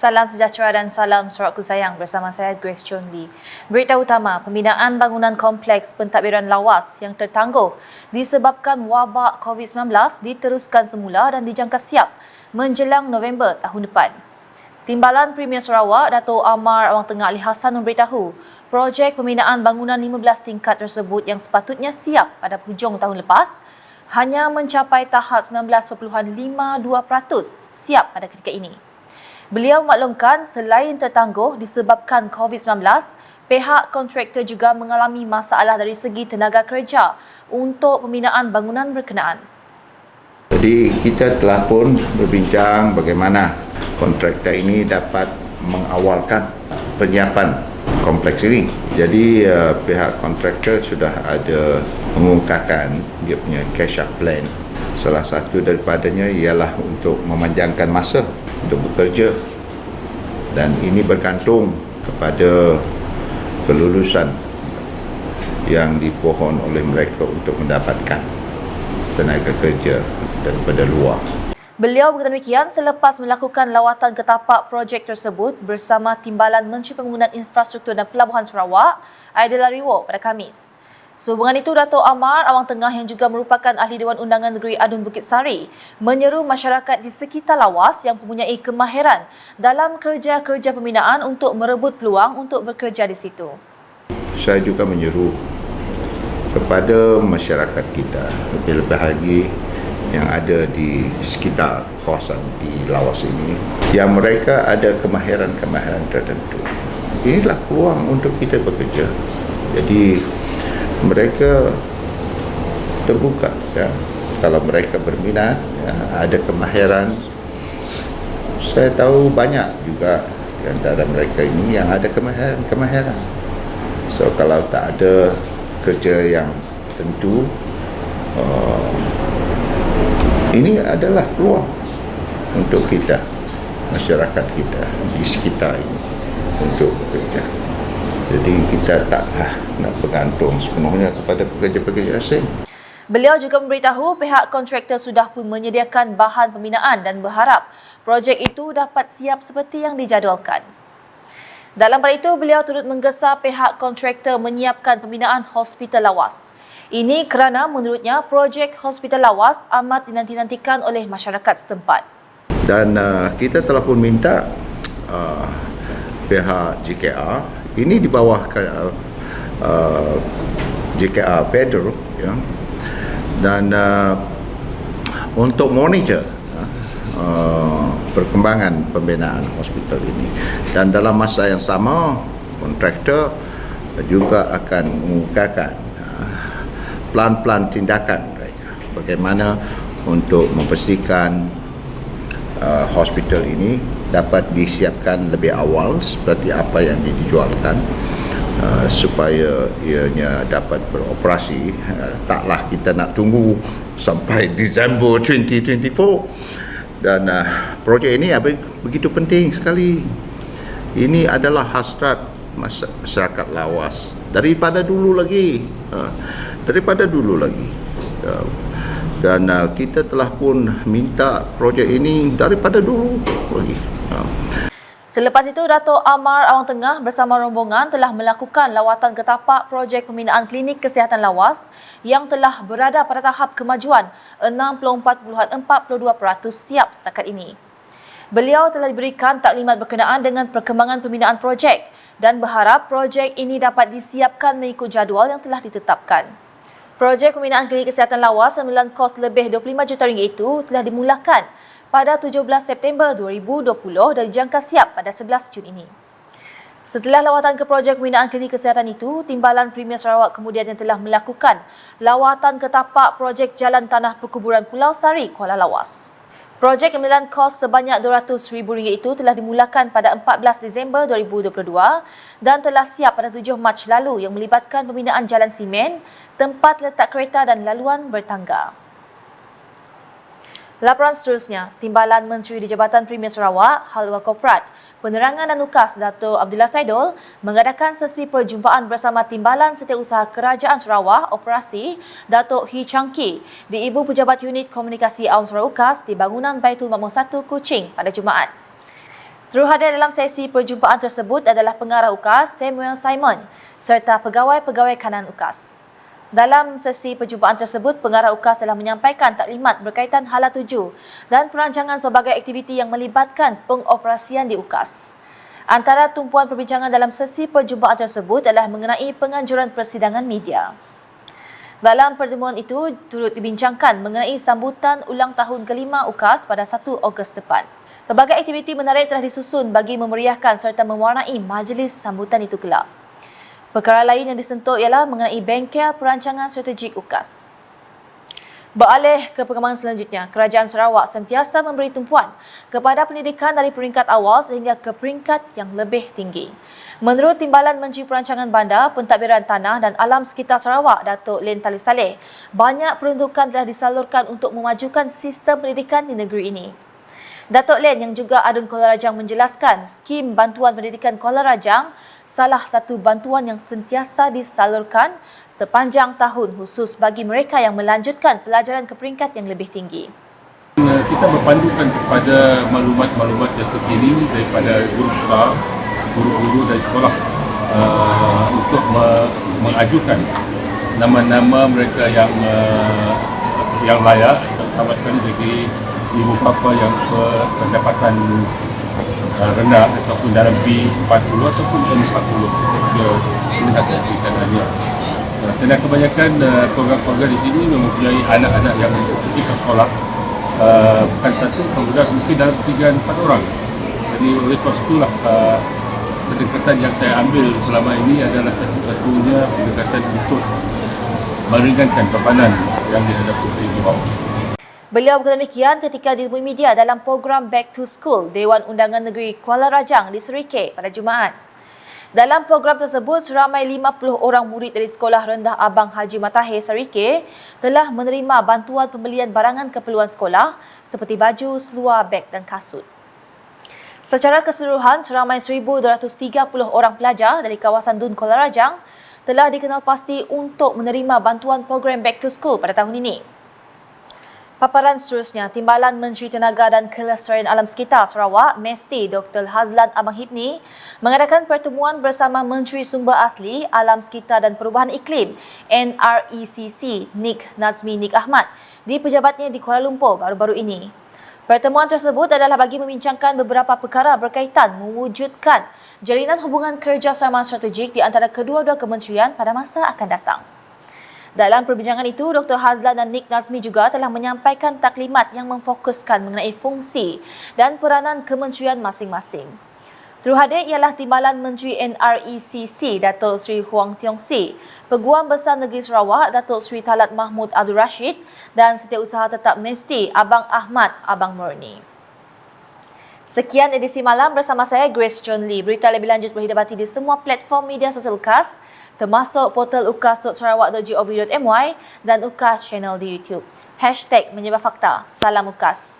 Salam sejahtera dan salam sorakku sayang bersama saya Grace Chun Lee. Berita utama, pembinaan bangunan kompleks pentadbiran lawas yang tertangguh disebabkan wabak COVID-19 diteruskan semula dan dijangka siap menjelang November tahun depan. Timbalan Premier Sarawak, Dato' Amar Awang Tengah Ali Hassan memberitahu, projek pembinaan bangunan 15 tingkat tersebut yang sepatutnya siap pada hujung tahun lepas hanya mencapai tahap 19.52% siap pada ketika ini. Beliau maklumkan selain tertangguh disebabkan COVID-19, pihak kontraktor juga mengalami masalah dari segi tenaga kerja untuk pembinaan bangunan berkenaan. Jadi kita telah pun berbincang bagaimana kontraktor ini dapat mengawalkan penyiapan kompleks ini. Jadi pihak kontraktor sudah ada mengungkapkan dia punya cash out plan. Salah satu daripadanya ialah untuk memanjangkan masa untuk bekerja, dan ini bergantung kepada kelulusan yang dipohon oleh mereka untuk mendapatkan tenaga kerja daripada luar. Beliau berkata demikian selepas melakukan lawatan ke tapak projek tersebut bersama Timbalan Menteri Pembangunan Infrastruktur dan Pelabuhan Sarawak, Aidil Ariwo pada Khamis. Sehubungan itu, Dato' Amar Awang Tengah yang juga merupakan Ahli Dewan Undangan Negeri Adun Bukit Sari menyeru masyarakat di sekitar lawas yang mempunyai kemahiran dalam kerja-kerja pembinaan untuk merebut peluang untuk bekerja di situ. Saya juga menyeru kepada masyarakat kita, lebih-lebih lagi yang ada di sekitar kawasan di lawas ini, yang mereka ada kemahiran-kemahiran tertentu. Inilah peluang untuk kita bekerja. Jadi mereka terbuka, ya. Kalau mereka berminat, ya, ada kemahiran. Saya tahu banyak juga di antara mereka ini yang ada kemahiran. So kalau tak ada kerja yang tentu, ini adalah peluang untuk kita, masyarakat kita di sekitar ini untuk bekerja. Jadi kita taklah nak bergantung sepenuhnya kepada pekerja-pekerja asing. Beliau juga memberitahu pihak kontraktor sudah pun menyediakan bahan pembinaan dan berharap projek itu dapat siap seperti yang dijadualkan. Dalam pada itu, beliau turut menggesa pihak kontraktor menyiapkan pembinaan hospital lawas. Ini kerana menurutnya projek hospital lawas amat dinanti-nantikan oleh masyarakat setempat. Dan kita telah pun minta pihak JKR, ini di bawah JKR Federal, ya, dan untuk monitor perkembangan pembinaan hospital ini, dan dalam masa yang sama kontraktor juga akan mengungkapkan plan-plan tindakan mereka bagaimana untuk memastikan hospital ini dapat disiapkan lebih awal seperti apa yang dijualkan, supaya ianya dapat beroperasi. Taklah kita nak tunggu sampai Disember 2024. Dan projek ini begitu penting sekali. Ini adalah hasrat masyarakat lawas daripada dulu lagi. Dan kita telah pun minta projek ini daripada dulu lagi. Selepas itu, Dato' Amar Awang Tengah bersama rombongan telah melakukan lawatan ke tapak projek pembinaan klinik kesihatan lawas yang telah berada pada tahap kemajuan 64.42% siap setakat ini. Beliau telah diberikan taklimat berkenaan dengan perkembangan pembinaan projek dan berharap projek ini dapat disiapkan mengikut jadual yang telah ditetapkan. Projek pembinaan klinik kesihatan lawas yang menelan kos lebih RM25 juta itu telah dimulakan pada 17 September 2020 dan dijangka siap pada 11 Jun ini. Setelah lawatan ke projek pembinaan klinik kesihatan itu, Timbalan Premier Sarawak kemudian yang telah melakukan lawatan ke tapak projek Jalan Tanah Perkuburan Pulau Sari, Kuala Lawas. Projek yang menelan kos sebanyak RM200,000 itu telah dimulakan pada 14 Disember 2022 dan telah siap pada 7 Mac lalu yang melibatkan pembinaan jalan simen, tempat letak kereta dan laluan bertangga. Laporan seterusnya, Timbalan Menteri di Jabatan Premier Sarawak, Hal Ehwal Korporat, Penerangan dan Lukas Dato' Abdullah Saidul mengadakan sesi perjumpaan bersama Timbalan Setiausaha Kerajaan Sarawak Operasi Dato' Hee Chang Kee di Ibu Pejabat Unit Komunikasi Awam Sarawak UKAS di bangunan Baitul Makmur 1 Kuching pada Jumaat. Turut hadir dalam sesi perjumpaan tersebut adalah pengarah UKAS Samuel Simon serta pegawai-pegawai kanan UKAS. Dalam sesi perjumpaan tersebut, pengarah UKAS telah menyampaikan taklimat berkaitan hala tuju dan perancangan pelbagai aktiviti yang melibatkan pengoperasian di UKAS. Antara tumpuan perbincangan dalam sesi perjumpaan tersebut adalah mengenai penganjuran persidangan media. Dalam pertemuan itu, turut dibincangkan mengenai sambutan ulang tahun kelima UKAS pada 1 Ogos depan. Pelbagai aktiviti menarik telah disusun bagi memeriahkan serta mewarnai majlis sambutan itu kelak. Perkara lain yang disentuh ialah mengenai bengkel perancangan strategik UKAS. Beralih ke perkembangan selanjutnya, Kerajaan Sarawak sentiasa memberi tumpuan kepada pendidikan dari peringkat awal sehingga ke peringkat yang lebih tinggi. Menurut Timbalan Menteri Perancangan Bandar, Pentadbiran Tanah dan Alam Sekitar Sarawak, Datuk Len Tali Saleh, banyak peruntukan telah disalurkan untuk memajukan sistem pendidikan di negeri ini. Datuk Len yang juga Adun Kuala Rajang menjelaskan skim bantuan pendidikan Kuala Rajang salah satu bantuan yang sentiasa disalurkan sepanjang tahun khusus bagi mereka yang melanjutkan pelajaran ke peringkat yang lebih tinggi. Kita berpandukan kepada maklumat-maklumat yang terkini daripada guru besar, guru-guru dari sekolah untuk mengajukan nama-nama mereka yang layak, terutama sekali bagi ibu bapa yang berpendapatan rendah ataupun dalam B40 ataupun M40 ke peringkat kekanannya. Kerana kebanyakan keluarga-keluarga di sini mempunyai anak-anak yang pergi ke sekolah, bukan satu, kemudian mungkin dalam 3-4 orang. Jadi oleh sebab itulah pendekatan yang saya ambil selama ini adalah satu-satunya pendekatan untuk meringankan bebanan yang dihadapi oleh ibu bapa. Beliau berkata demikian ketika ditemui media dalam program Back to School Dewan Undangan Negeri Kuala Rajang di Serikei pada Jumaat. Dalam program tersebut, seramai 50 orang murid dari Sekolah Rendah Abang Haji Matahir Serikei telah menerima bantuan pembelian barangan keperluan sekolah seperti baju, seluar, beg dan kasut. Secara keseluruhan, seramai 1,230 orang pelajar dari kawasan Dun Kuala Rajang telah dikenal pasti untuk menerima bantuan program Back to School pada tahun ini. Paparan seterusnya, Timbalan Menteri Tenaga dan Kelestarian Alam Sekitar Sarawak, MESTI Dr. Hazlan Abang Hipni, mengadakan pertemuan bersama Menteri Sumber Asli, Alam Sekitar dan Perubahan Iklim NRECC Nik Nazmi Nik Ahmad di pejabatnya di Kuala Lumpur baru-baru ini. Pertemuan tersebut adalah bagi membincangkan beberapa perkara berkaitan mewujudkan jalinan hubungan kerjasama strategik di antara kedua-dua kementerian pada masa akan datang. Dalam perbincangan itu, Dr. Hazlan dan Nik Nazmi juga telah menyampaikan taklimat yang memfokuskan mengenai fungsi dan peranan kementerian masing-masing. Turut hadir ialah Timbalan Menteri NRECC Datuk Seri Huang Tiong Si, Peguam Besar Negeri Sarawak Datuk Seri Talat Mahmud Abdul Rashid dan Setiausaha Tetap MESTI Abang Ahmad Abang Murni. Sekian edisi malam bersama saya Grace John Lee. Berita lebih lanjut boleh didapati di semua platform media sosial UKAS, termasuk portal ukas.sarawak.gov.my dan UKAS channel di YouTube. #Menyebab Fakta. Salam UKAS.